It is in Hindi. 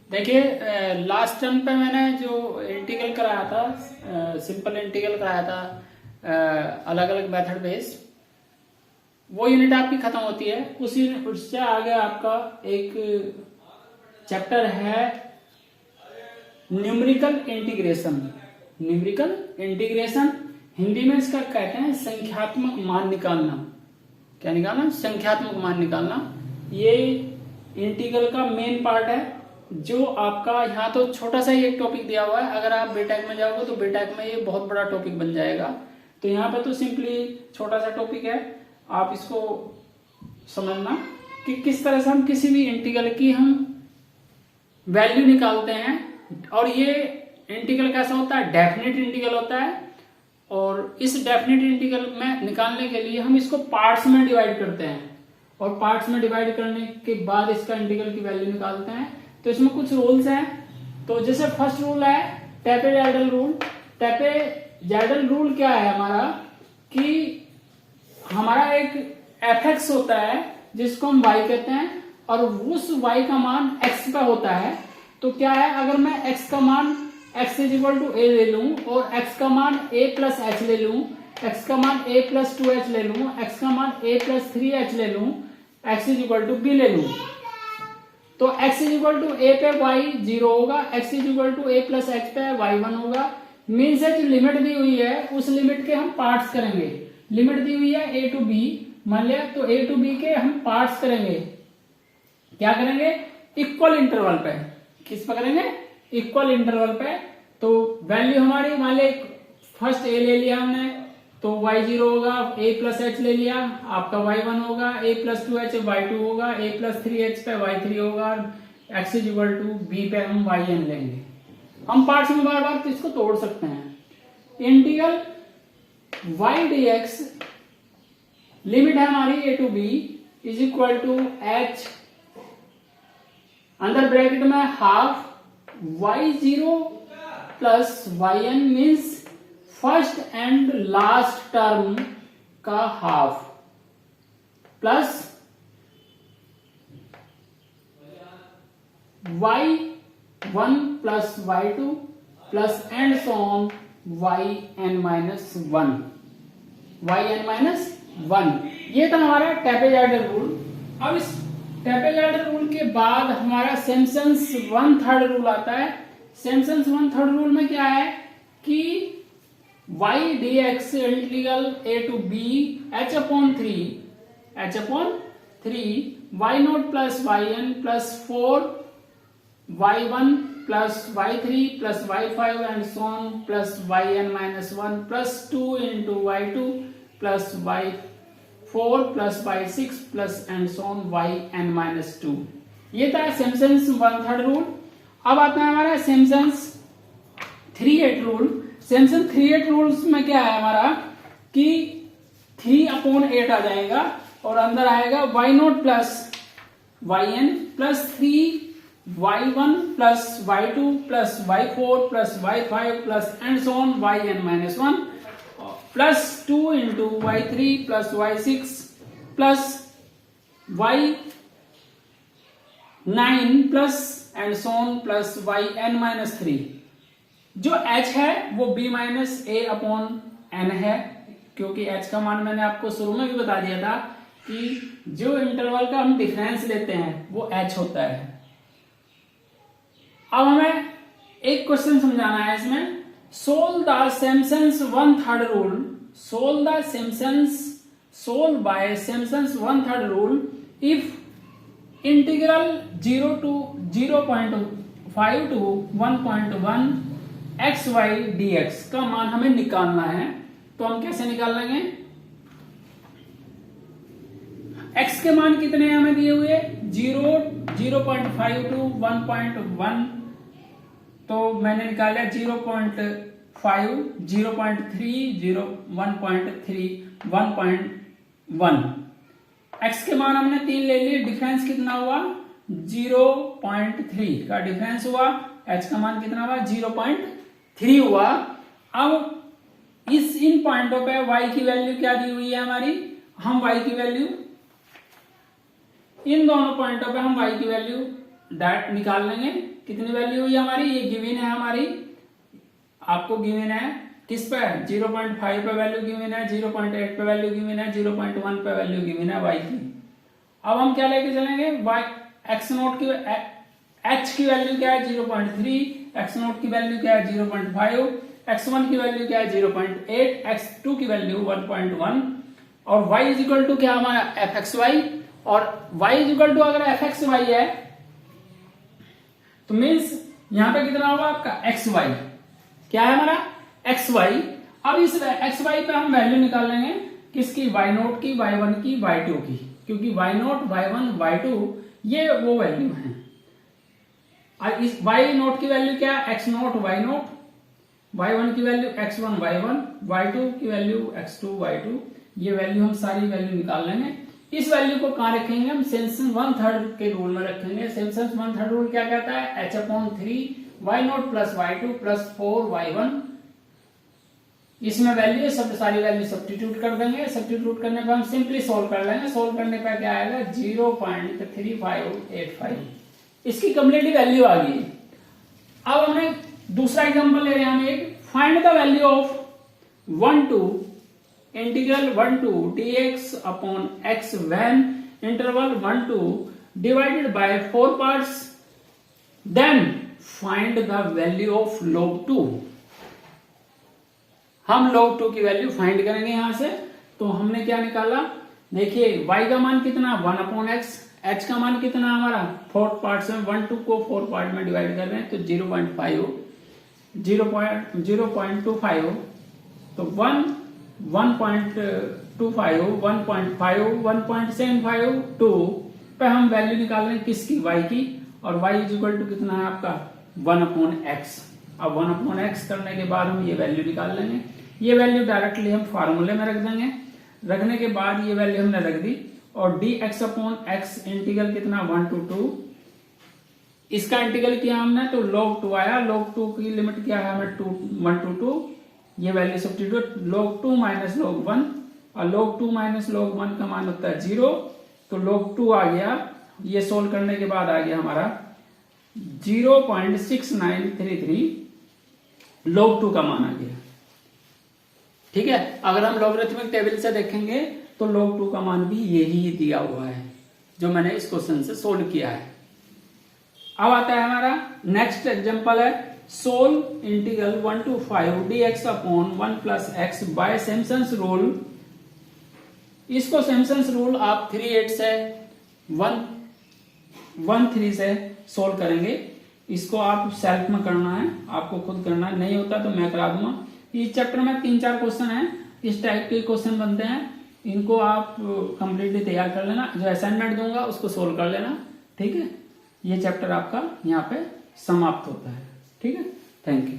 देखिए, लास्ट टर्म पे मैंने जो इंटीग्रल कराया था, सिंपल इंटीग्रल कराया था अलग अलग मेथड बेस्ड, वो यूनिट आपकी खत्म होती है। उससे आगे आपका एक चैप्टर है numerical integration. Numerical integration Hindi में इसका कहते हैं संख्यात्मक मान निकालना। क्या निकालना? संख्यात्मक मान निकालना। ये इंटीग्रल का मेन पार्ट है, जो आपका यहाँ तो छोटा सा ही एक टॉपिक दिया हुआ है। अगर आप बीटेक में जाओगे तो बीटेक में ये बहुत बड़ा टॉपिक बन जाएगा। तो यहाँ पे तो सिंपली छोटा सा टॉपिक है, आप इसको समझना कि किस तरह से हम किसी भी इंटीग्रल की हम वैल्यू निकालते हैं। और ये इंटीग्रल कैसा होता है? डेफिनेट इंटीग्रल होता है। और इस डेफिनेट इंटीग्रल में निकालने के लिए हम इसको पार्ट्स में डिवाइड करते हैं, और पार्ट्स में डिवाइड करने के बाद इसका इंटीग्रल की वैल्यू निकालते हैं। तो इसमें कुछ रूल्स हैं। तो जैसे फर्स्ट रूल है ट्रेपेजॉइडल रूल। ट्रेपेजॉइडल रूल क्या है हमारा? कि हमारा एक fx होता है जिसको हम y कहते हैं, और उस y का मान x पे होता है। तो क्या है, अगर मैं x का मान x इज इक्वल टू ए ले लूं और x का मान a प्लस एच ले लूं, x का मान a प्लस 2h ले लूं, x का मान a प्लस 3h ले लूं, x is equal to b ले लूं, तो x is equal to a पे y 0 होगा, x is equal to a plus h पे y 1 होगा। मीन्स है जो लिमिट दी हुई है उस लिमिट के हम पार्ट्स करेंगे। लिमिट दी हुई है a टू b, मान लिया, तो a टू b के हम पार्ट्स करेंगे। क्या करेंगे? इक्वल इंटरवल पे। किस पे करेंगे? इक्वल इंटरवल पे। तो वैल्यू हमारी, मान लिया फर्स्ट a ले लिया हमने, तो y 0 होगा, a प्लस h ले लिया, आपका y 1 होगा, a प्लस 2h y 2 होगा, a प्लस 3h पे y 3 होगा, x is equal to b पे हम y n लेंगे। हम पार्ट्स में बार बार इसको तोड़ सकते हैं। इंटीग्रल y dx लिमिट है हमारी a to b is equal to h under bracket में half y0 plus yn means first and last term का half, plus y1 plus y2 plus and so on yn minus 1। yn minus 1, ये था हमारा ट्रेपेजॉइडल रूल। अब इस ट्रेपेजॉइडल रूल के बाद हमारा सिम्पसन्स 1/3 रूल आता है। सिम्पसन्स 1/3 रूल में क्या है कि y dx integral a to b h upon 3 y not plus yn plus 4 y1 plus y3 plus y5 and so on plus yn minus 1 plus 2 into y2 plus y4 plus y6 plus and so on yn minus 2। ये था सिम्पसन्स 1/3 रूल। अब आता है हमारा सिम्पसन्स 3/8 रूल। सिम्पसन 3/8 रूल्स में क्या है हमारा कि 3/8 आ जाएगा और अंदर आएगा y naught plus yn plus 3 y1 plus y2 plus y4 plus y5 plus and so on yn minus 1 plus 2 into y3 plus y6 plus y9 plus and so on plus yn minus 3। जो h है वो b minus a upon n है, क्योंकि h का मान मैंने आपको शुरू में भी बता दिया था कि जो इंटरवल का हम डिफरेंस लेते हैं वो h होता है। अब हमें एक क्वेश्चन समझाना है इसमें। Solve the Simpson's 1/3 rule, solve by Simpson's 1/3 rule if integral 0 to 0.5 to 1.1 x y d x का मान हमें निकालना है। तो हम कैसे निकाल लेंगे? x के मान कितने हमें दिए हुए? 0, 0.5 टू 1.1। तो मैंने निकाला 0.5, 0.3, 1.3, 1.1। x के मान हमने 3 ले लिए। डिफरेंस कितना हुआ? 0.3 का डिफरेंस हुआ। h का मान कितना हुआ? 0.3 हुआ। अब इन पॉइंटों पे y की वैल्यू क्या दी हुई है हमारी? हम y की वैल्यू इन दोनों पॉइंटों पे हम y की वैल्यू डायरेक्ट निकाल लेंगे। कितनी वैल्यू हुई हमारी, ये गिवन है हमारी, आपको गिवन है किस पे, 0.5 पे वैल्यू गिवन है, 0.8 पे वैल्यू गिवन है, 0.1 पे वैल्यू गिवन है y की। अब हम क्या लेके चलेंगे, y x नोट की h की वैल्यू क्या है 0.3, x नोट की वैल्यू क्या है 0.5, x1 की वैल्यू क्या है 0.8, x2 की वैल्यू 1.1 और y इज इक्वल टू क्या हमारा fxy, और y इज इक्वल टू अगर fxy है तो मीन्स यहां पे कितना होगा आपका xy, क्या है हमारा xy। अब इस xy पे हम वैल्यू निकाल लेंगे किसकी, y नोट की, y1 की, y2 की, क्योंकि y नोट, y1, y2 ये वो वैल्यू है। और इस y नोट की वैल्यू क्या है, x note, y note, y1 की वैल्यू x1, y1, y2 की वैल्यू x2, y2, ये वैल्यू हम सारी वैल्यू निकाल लेंगे। इस वैल्यू को कहां रखेंगे हम, सिम्पसन 1/3 के रूल में रखेंगे। सिम्पसन 1/3 रूल क्या कहता है, h/3 y naught plus y2 plus 4y1, इसमेमें वैल्यू सब सारी वैल्यू सब्स्टिट्यूट कर देंगे। सब्स्टिट्यूट करने पर हम सिंपली सोल्व कर लेंगे। सोल्व करने पर क्या आएगा 0.3585, इसकी कंप्लीट वैल्यू आ गई। अब हमने दूसरा एग्जांपल ले रहे हैं, हम एक find the value of 1 to integral 1 to dx upon x when interval 1 to divided by 4 parts, then find the value of log 2। हम log 2 की वैल्यू फाइंड करेंगे यहां से। तो हमने क्या निकाला, देखिए y का मान कितना 1/x, h का मान कितना हमारा 4 पार्ट्स में, 1 2 को 4 पार्ट में डिवाइड कर रहे हैं तो 0.5, 0.25, तो 1, 1.25, 1.5, 1.75, 2 पे हम वैल्यू निकाल रहे हैं किसकी, y की, और y इज इक्वल टू कितना है आपका 1/x। अब 1/x करने के बाद हम ये वैल्यू निकाल लेंगे। ये वैल्यू डायरेक्टली हम फार्मूले में रख देंगे। रखने के बाद ये वैल्यू हमने रख दी, और dx अपॉन x इंटीग्रल कितना 1 to 2, इसका इंटीग्रल किया हमने तो log 2 आया। log 2 की लिमिट क्या है हमें 1 to 2, ये value substitute log 2 minus log 1, और log 2 माइनस log 1 का मान होता है 0, तो log 2 आ गया। ये सोल्व करने के बाद आ गया हमारा 0.6933 log 2 का मान आ गया। ठीक है, अगर हम लॉगरिथमिक टेबल से देखेंगे तो log 2 का मान भी यही दिया हुआ है जो मैंने इस क्वेश्चन से सोल्व किया है। अब आता है हमारा नेक्स्ट एग्जांपल है, solve integral 1 to 5 dx upon 1 plus x by Simpson's rule. इसको सिम्पसन्स रूल आप 3/8 से 1/3 से सोल्व करेंगे। इसको आप सेल्फ में करना है, आपको खुद करना है, नहीं होता तो मैं करा दूंगा। इस चैप्टर में 3-4 क्वेश्चन हैं, इस टाइप के क्वेश्चन बनते हैं, इनको आप कंप्लीटली तैयार कर लेना। जो असाइनमेंट दूंगा उसको सोल्व कर लेना। ठीक है, ये चैप्टर आपका यहाँ पे समाप्त होता है। ठीक है, थैंक यू।